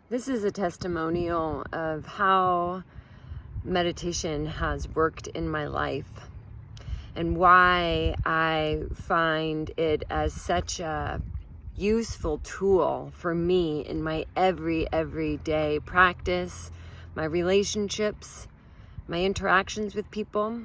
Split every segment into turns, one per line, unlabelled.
This is a testimonial of how meditation has worked in my life and why I find it as such a useful tool for me in my everyday practice, my relationships, my interactions with people.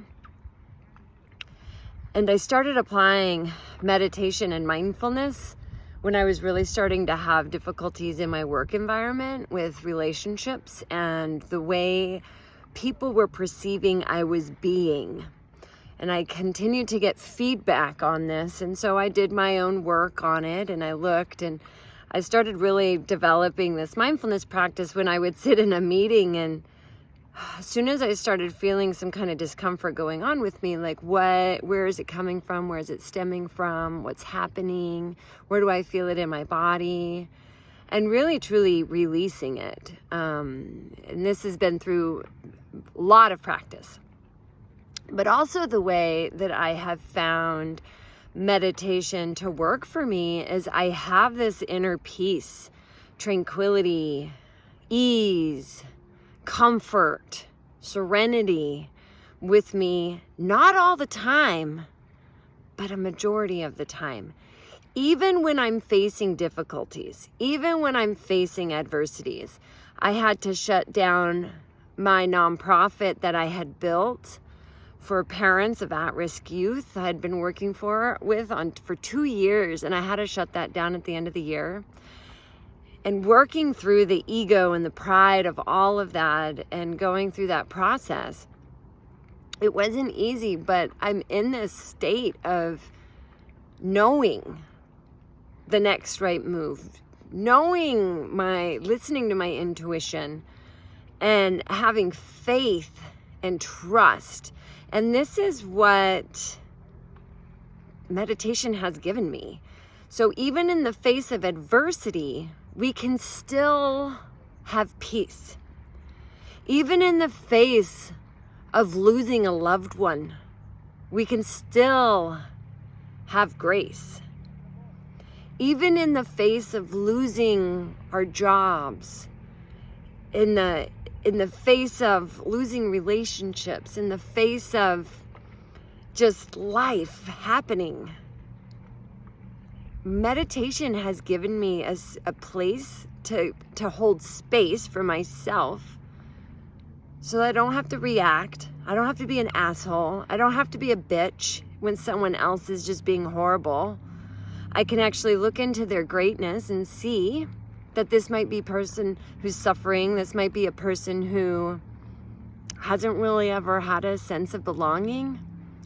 And I started applying meditation and mindfulness when I was really starting to have difficulties in my work environment with relationships and the way people were perceiving I was being. And I continued to get feedback on this. And so I did my own work on it, and I looked, and I started really developing this mindfulness practice when I would sit in a meeting, and as soon as I started feeling some kind of discomfort going on with me, like where is it coming from? Where is it stemming from? What's happening? Where do I feel it in my body? And really, truly releasing it. And this has been through a lot of practice. But also the way that I have found meditation to work for me is I have this inner peace, tranquility, ease, comfort, serenity with me, not all the time, but a majority of the time. Even when I'm facing difficulties, even when I'm facing adversities, I had to shut down my nonprofit that I had built for parents of at-risk youth. I had been working for 2 years, and I had to shut that down at the end of the year. And working through the ego and the pride of all of that and going through that process, it wasn't easy, but I'm in this state of knowing the next right move, listening to my intuition and having faith and trust. And this is what meditation has given me. So even in the face of adversity, we can still have peace. Even in the face of losing a loved one, we can still have grace. Even in the face of losing our jobs, in the face of losing relationships, in the face of just life happening, meditation has given me a place to hold space for myself so that I don't have to react. I don't have to be an asshole. I don't have to be a bitch when someone else is just being horrible. I can actually look into their greatness and see that this might be a person who's suffering. This might be a person who hasn't really ever had a sense of belonging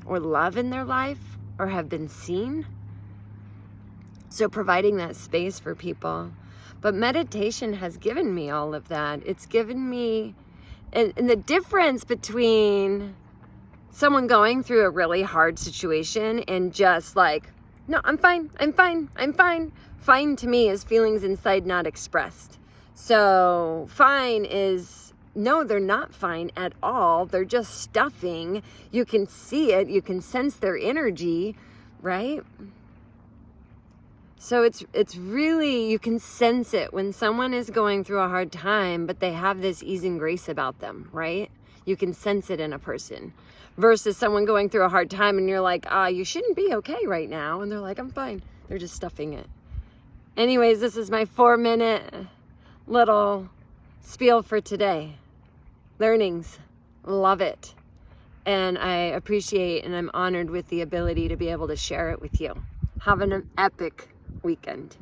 or love in their life or have been seen. So providing that space for people. But meditation has given me all of that. It's given me, and the difference between someone going through a really hard situation and just like, no, I'm fine. Fine to me is feelings inside not expressed. So fine is, no, they're not fine at all. They're just stuffing. You can see it. You can sense their energy, right? So it's really, you can sense it when someone is going through a hard time, but they have this ease and grace about them, right? You can sense it in a person versus someone going through a hard time and you're like, you shouldn't be okay right now. And they're like, I'm fine. They're just stuffing it. Anyways, this is my 4-minute little spiel for today. Learnings. Love it. And I appreciate and I'm honored with the ability to be able to share it with you. Have an epic weekend.